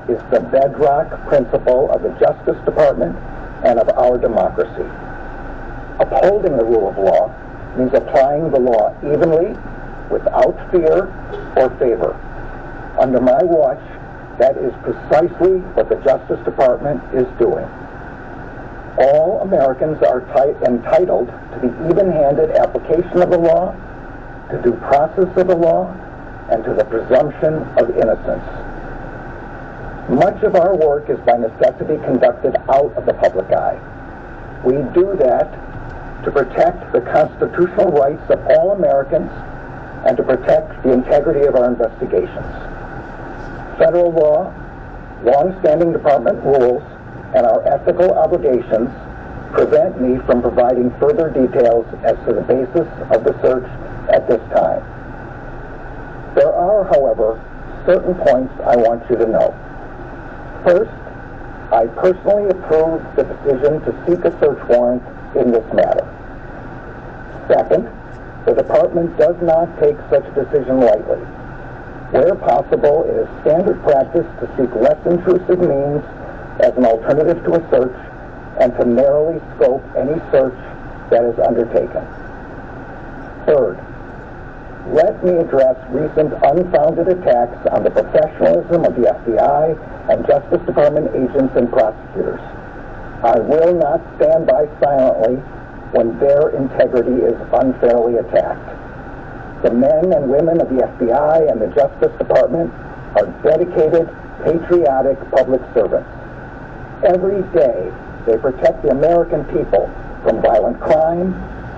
is the bedrock principle of the Justice Department and of our democracy. Upholding the rule of law means applying the law evenly, without fear or favor. Under my watch, that is precisely what the Justice Department is doing. All Americans are entitled to the even-handed application of the law, to due process of the law, and to the presumption of innocence. Much of our work is by necessity conducted out of the public eye. We do that to protect the constitutional rights of all Americans and to protect the integrity of our investigations. Federal law, long-standing department rules, and our ethical obligations prevent me from providing further details as to the basis of the search at this time. There are, however, certain points I want you to know. First, I personally approve the decision to seek a search warrant in this matter. Second, the Department does not take such a decision lightly. Where possible, it is standard practice to seek less intrusive means as an alternative to a search and to narrowly scope any search that is undertaken. Third, let me address recent unfounded attacks on the professionalism of the FBI and Justice Department agents and prosecutors. I will not stand by silently when their integrity is unfairly attacked. The men and women of the FBI and the Justice Department are dedicated, patriotic public servants. Every day, they protect the American people from violent crime,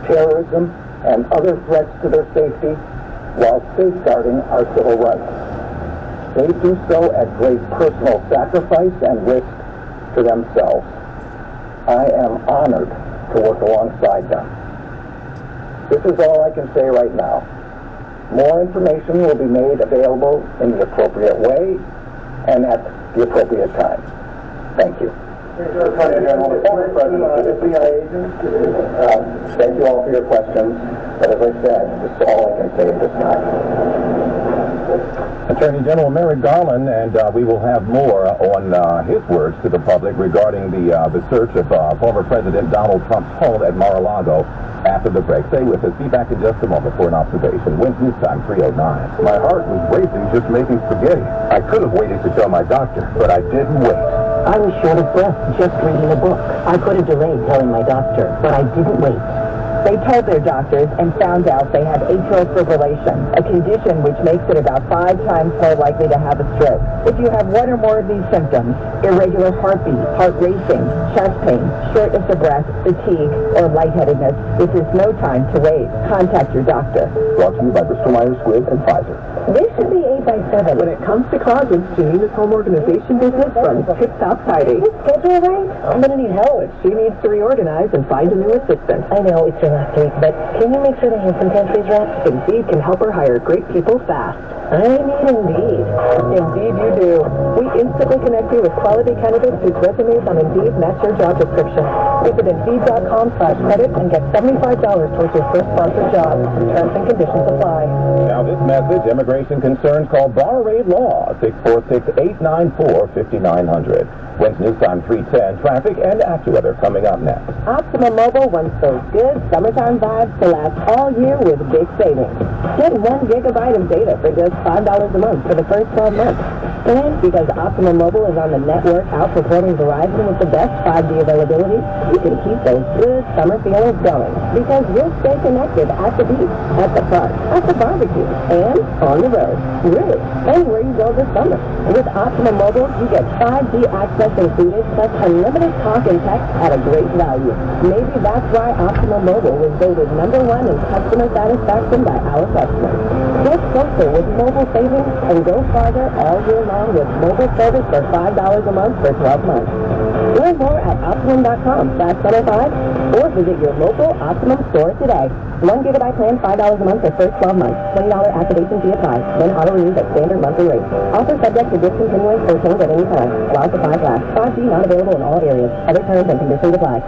terrorism, and other threats to their safety while safeguarding our civil rights. They do so at great personal sacrifice and risk to themselves. I am honored to work alongside them. This is all I can say right now. More information will be made available in the appropriate way and at the appropriate time. Thank you. Attorney General, the former president of the FBI agent. Thank you all for your questions, but as I said, this is all I can say at this time. Attorney General Merrick Garland, and we will have more on his words to the public regarding the search of former President Donald Trump's home at Mar-a-Lago after the break. Stay with us. Be back in just a moment for an observation. Wins News Time 309. My heart was racing just making spaghetti. I could have waited to tell my doctor, but I didn't wait. I was short of breath just reading a book. I could have delayed telling my doctor, but I didn't wait. They told their doctors and found out they had atrial fibrillation, a condition which makes it about 5 times more likely to have a stroke. If you have one or more of these symptoms, irregular heartbeat, heart racing, chest pain, shortness of breath, fatigue, or lightheadedness, this is no time to wait. Contact your doctor. Brought to you by Bristol Myers Squibb and Pfizer. This should be 8x7. When it comes to closets, Janina's home organization business runs tip-top tidy. Is this schedule right? I'm going to need help. She needs to reorganize and find a new assistant. I know it's your last week, but can you make sure the hand pantries wrapped? Indeed can help her hire great people fast. I need Indeed. Indeed you do. We instantly connect you with quality candidates whose resumes on Indeed match your job description. Visit Indeed.com/credit and get $75 towards your first sponsored job. Terms and conditions apply. Now this message, immigration concerns, call Bar Raid Law, 646-894-5900. Wednesday News Time 310, traffic and AccuWeather coming up next. Optimum Mobile wants those good summertime vibes to last all year with big savings. Get 1 gigabyte of data for just $5 a month for the first 12 months. And because Optimum Mobile is on the network outperforming Verizon with the best 5G availability, you can keep those good summer feelings going. Because you'll stay connected at the beach, at the park, at the barbecue, and on the road. Really, anywhere you go this summer. With Optimum Mobile, you get 5G access included, plus unlimited talk and text at a great value. Maybe that's why Optimum Mobile was voted #1 in customer satisfaction by our customers. Get closer with mobile savings and go farther all year long with mobile service for $5 a month for 12 months. Learn more at Optimum.com/105 or visit your local Optimum store today. 1 gigabyte plan, $5 a month for first 12 months. $20 activation fee applies. Then auto renews at standard monthly rate. Offer subject to discontinuance or change at any time. While supplies last. 5G not available in all areas. Other terms and conditions apply.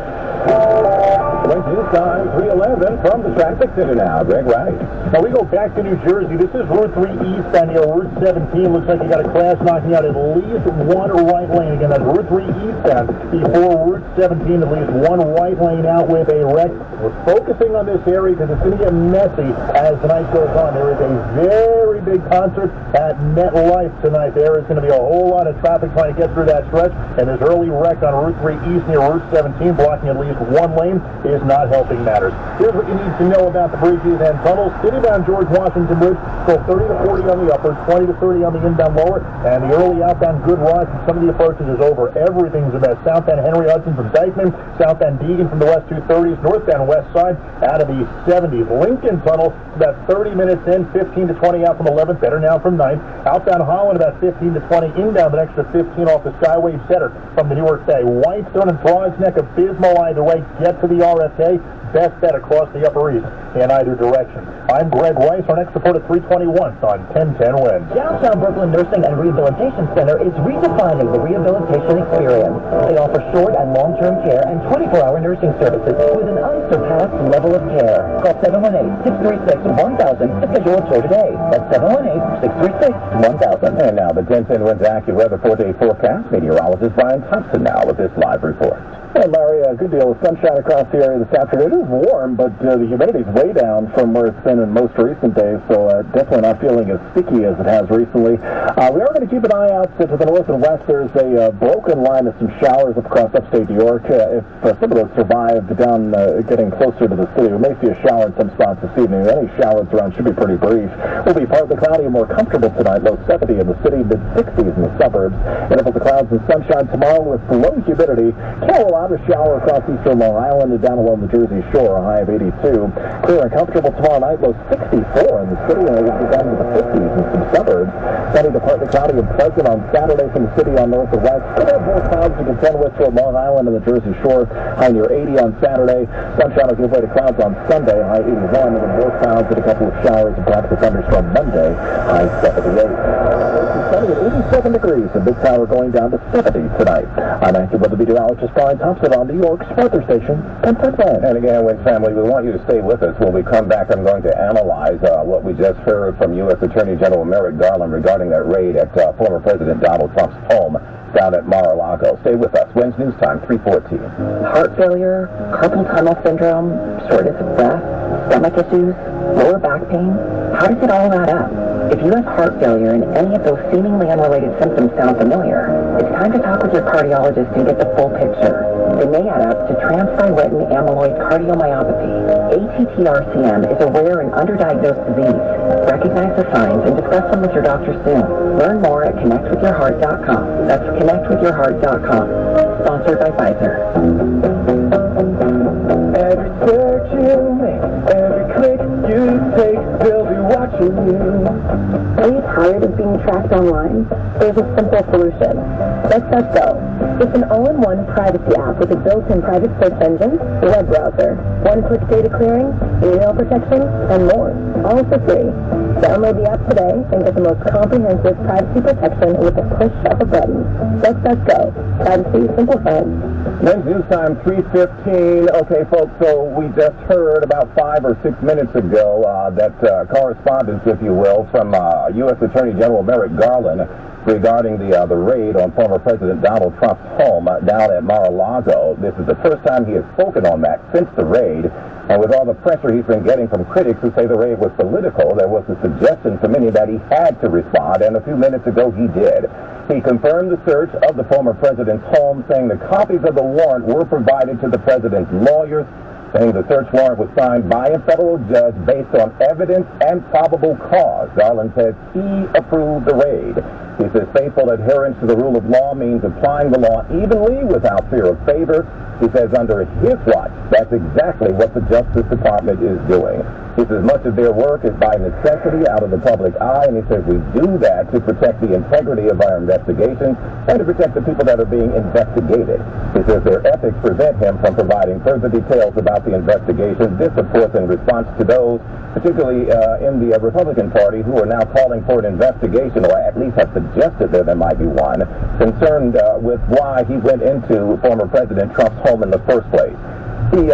It's news time, 3:11 from the traffic center now. Greg Wright. Now we go back to New Jersey. This is Route 3 eastbound near Route 17. Looks like you got a crash knocking out at least one right lane. Again, that's Route 3 eastbound before Route 17. At least one right lane out with a wreck. We're focusing on this area because it's going to get messy as the night goes on. There is a very big concert at MetLife tonight. There is going to be a whole lot of traffic trying to get through that stretch, and this early wreck on Route 3 east near Route 17 blocking at least one lane is not helping matters. Here's what you need to know about the bridges and tunnels. Citybound George Washington Bridge, still 30 to 40 on the upper, 20 to 30 on the inbound lower, and the early outbound Good Rise from some of the approaches is over. Everything's a mess. Southbound Henry Hudson from Dykeman, southbound Deegan from the west 230s, northbound west side out of the 70s. Lincoln Tunnel, about 30 minutes in, 15 to 20 out from 11th, better now from 9th. Outbound Hylan, about 15 to 20, inbound an extra 15 off the Skyway Center from the Newark Bay. Whitestone and Frog's Neck, abysmal either way. Get to the RFK. Best bet across the Upper East in either direction. I'm Greg Rice. Our next report at 321 on 1010 Win. Downtown Brooklyn Nursing and Rehabilitation Center is redefining the rehabilitation experience. They offer short and long-term care and 24-hour nursing services with an unsurpassed level of care. Call 718-636-1000 to schedule a tour today. That's 718-636-1000. And now the 1010 Win's AccuWeather 4-day forecast. Meteorologist Brian Thompson now with this live report. Hey, Larry, a good deal of sunshine across the area this afternoon. It is warm, but the humidity's way down from where it's been in most recent days, so definitely not feeling as sticky as it has recently. We are going to keep an eye out to the north and west. There's a broken line of some showers across upstate New York. If some of those survive down getting closer to the city, we may see a shower in some spots this evening. Any showers around should be pretty brief. We'll be partly cloudy and more comfortable tonight, low 70 in the city, mid-60s in the suburbs. Intervals of clouds and sunshine tomorrow with low humidity. Can't roll out a shower across eastern Long Island and down along the Jersey Shore, a high of 82. Clear and comfortable tomorrow night, low 64 in the city, and it'll be down to the 50s in some suburbs. Sunny to partly cloudy and pleasant on Saturday from the city on north and west. Could have more clouds to contend with toward Long Island and the Jersey Shore, high near 80 on Saturday. Sunshine will give way to clouds on Sunday, high 81, and then more clouds and a couple of showers and perhaps a thunderstorm Monday, high 78. Sunny at 87 degrees, and Big Tower going down to 70 tonight. I'm AccuWeather meteorologist Brian Thompson on New York's weather station, 1010. And again, Win family, we want you to stay with us. When we come back, I'm going to analyze what we just heard from U.S. Attorney General Merrick Garland regarding that raid at former President Donald Trump's home down at Mar-a-Lago. Stay with us. Wins News Time, 3:14. Heart failure, carpal tunnel syndrome, shortness of breath, stomach issues, lower back pain. How does it all add up? If you have heart failure and any of those seemingly unrelated symptoms sound familiar, it's time to talk with your cardiologist and get the full picture. They may add up to transthyretin amyloid cardiomyopathy. ATTR-CM is a rare and underdiagnosed disease. Recognize the signs and discuss them with your doctor soon. Learn more at connectwithyourheart.com. That's connectwithyourheart.com. Sponsored by Pfizer. Every search you make, every click you take, they'll be watching you. Are you tired of being tracked online? There's a simple solution. Let's Go. It's an all-in-one privacy app with a built-in private search engine, web browser, one-click data clearing, email protection, and more. All for free. Download the app today and get the most comprehensive privacy protection with the push of a button. Let's Go. Privacy simplified. Men's News Time, 3:15. Okay, folks, so we just heard about 5 or 6 minutes ago that correspondence, if you will, from U.S. Attorney General Merrick Garland regarding the raid on former President Donald Trump's home down at Mar-a-Lago. This is the first time he has spoken on that since the raid. And with all the pressure he's been getting from critics who say the raid was political, there was a suggestion from many that he had to respond, and a few minutes ago he did. He confirmed the search of the former president's home, saying the copies of the warrant were provided to the president's lawyers, saying the search warrant was signed by a federal judge based on evidence and probable cause. Garland says he approved the raid. He says faithful adherence to the rule of law means applying the law evenly without fear of favor. He says under his watch, that's exactly what the Justice Department is doing. He says much of their work is by necessity out of the public eye, and he says we do that to protect the integrity of our investigations and to protect the people that are being investigated. He says their ethics prevent him from providing further details about the investigation. This, of course, in response to those, particularly in the Republican Party, who are now calling for an investigation, or at least have suggested that there might be one, concerned with why he went into former President Trump's home in the first place. He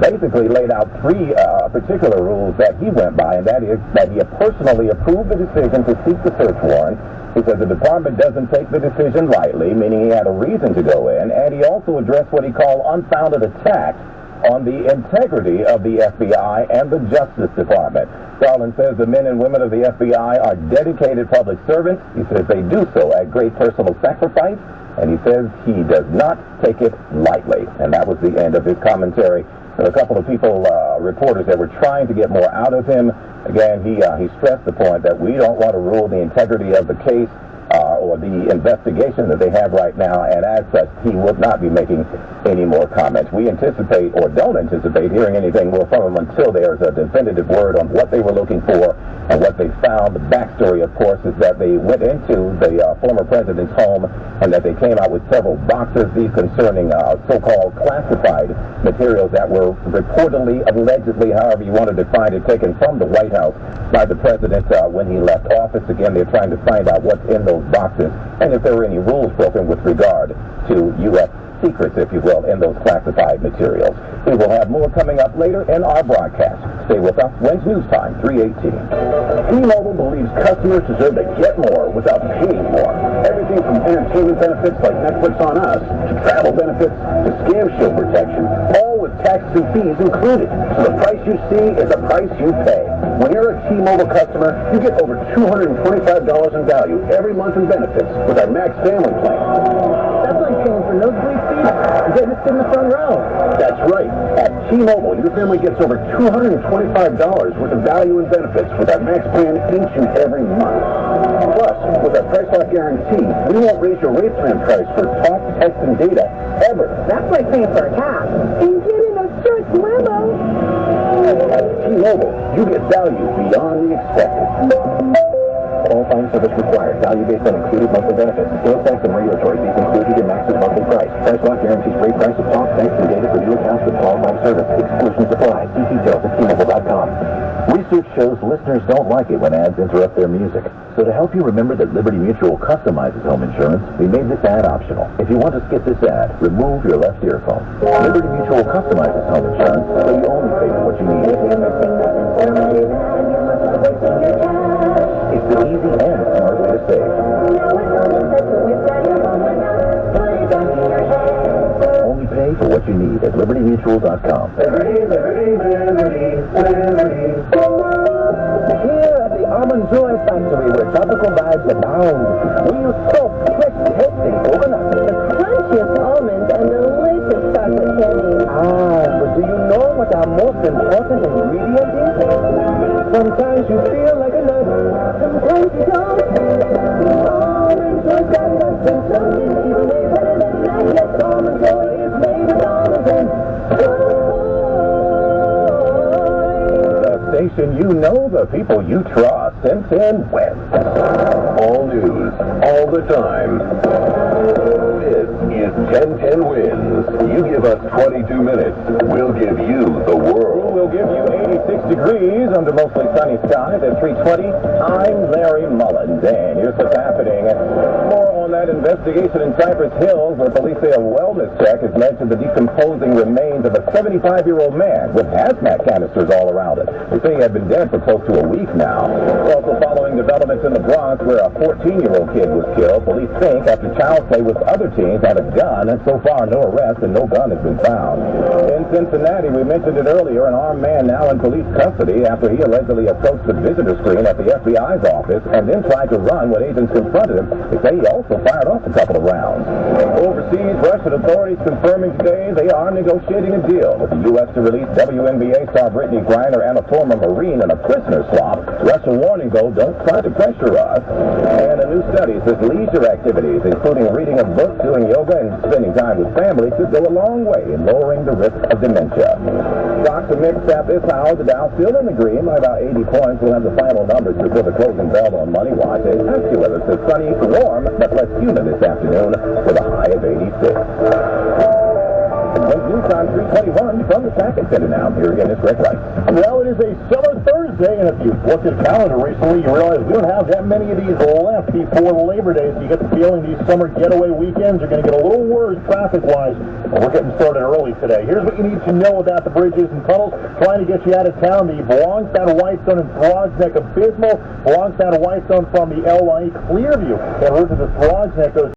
basically laid out three particular rules that he went by, and that is that he personally approved the decision to seek the search warrant. He said the department doesn't take the decision lightly, meaning he had a reason to go in, and he also addressed what he called unfounded attacks on the integrity of the FBI and the Justice Department. Garland says the men and women of the FBI are dedicated public servants. He says they do so at great personal sacrifice, and he says he does not take it lightly. And that was the end of his commentary. There were a couple of people, reporters, that were trying to get more out of him. Again, he stressed the point that we don't want to rule the integrity of the case or the investigation that they have right now, and as such, he would not be making any more comments. We anticipate, or don't anticipate, hearing anything more from him until there's a definitive word on what they were looking for and what they found. The backstory, of course, is that they went into the former president's home and that they came out with several boxes, these concerning so-called classified materials that were reportedly, allegedly, however you want to define it, taken from the White House by the president when he left office. Again, they're trying to find out what's in those boxes and if there were any rules broken with regard to U.S. secrets, if you will, in those classified materials. We will have more coming up later in our broadcast. Stay with us. Wednesday News Time, 3:18. T-Mobile believes customers deserve to get more without paying more. Everything from entertainment benefits like Netflix on Us to travel benefits to scam shield protection, all with taxes and fees included. So the price you see is the price you pay. When you're a T-Mobile customer, you get over $225 in value every month in benefits with our Max Family Plan. That's like paying for nosebleed seats and getting to sit in the front row. That's right. At T-Mobile, your family gets over $225 worth of value and benefits with our Max Plan each and every month. Plus, with our Price Lock Guarantee, we won't raise your rate plan price for talk, text, and data ever. That's like paying for a cab. And getting a church limo. At T-Mobile, you get value beyond the expected. Qualifying service required. Value based on included monthly benefits. Sales tax and regulatory fees included in Max's monthly price. Price Lock guarantees rate price of talk, text, and data for new accounts with qualifying service. Exclusions apply. See details at T-Mobile.com. Research shows listeners don't like it when ads interrupt their music. So to help you remember that Liberty Mutual customizes home insurance, we made this ad optional. If you want to skip this ad, remove your left earphone. Liberty Mutual customizes home insurance, so you only pay for what you need. It's the easy and smart way to save. Only pay for what you need at libertymutual.com. Here at the Almond Joy Factory, where tropical vibes abound, we use soft, fresh, tasting coconuts, The crunchiest almonds and delicious chocolate candy. but do you know what our most important ingredient is? Sometimes you feel like a nut, Sometimes you don't. Almond Joy got nuts and something even way better than that. Yes, Almond Joy is made with almonds and Station you know, the people you trust, and 10 wins. All news, all the time. This is 1010 Wins. You give us 22 minutes, we'll give you the world. We'll give you 86 degrees under mostly sunny skies at 3:20. I'm Larry Mullins, and here's what's happening. More on that investigation in Cypress Hills, where police say a wellness check has led to the decomposing remains of a 75-year-old man with hazmat canisters all around it. They say he had been dead for close to a week now. Also following developments in the Bronx, where a 14-year-old kid was killed. Police think after child play with other teens had a gun, and so far no arrest and no gun has been found. In Cincinnati, we mentioned it earlier, an armed man now in police custody after he allegedly approached the visitor screen at the FBI's office and then tried to run when agents confronted him. They say he also fired off a couple of rounds. Overseas, Russian authorities confirming today they are negotiating a deal with the U.S. to release WNBA star Brittany Griner and a former Marine in a prisoner swap. Russia warning, though, don't try to pressure us. And a new study says leisure activities, including reading a book, doing yoga, and spending time with family, could go a long way in lowering the risk of dementia. Stocks are mixed at this hour. The Dow still in the green by about 80 points. We'll have the final numbers before the closing bell on Money Watch. It's AccuWeather says sunny, warm, but less humid this afternoon with a high of 86. Lake News on 321 from the Sackett Center now. Here again is Greg Rice. Well, it is a summer Thursday, and if you've looked at the calendar recently, you realize we don't have that many of these left before Labor Day, so you get the feeling these summer getaway weekends are going to get a little worse traffic-wise. Well, we're getting started early today. Here's what you need to know about the bridges and tunnels trying to get you out of town. The Bronxtown Whitestone and Throgs Neck Abysmal. Bronxtown Whitestone from the LA Clearview. En route to the Throgs Neck goes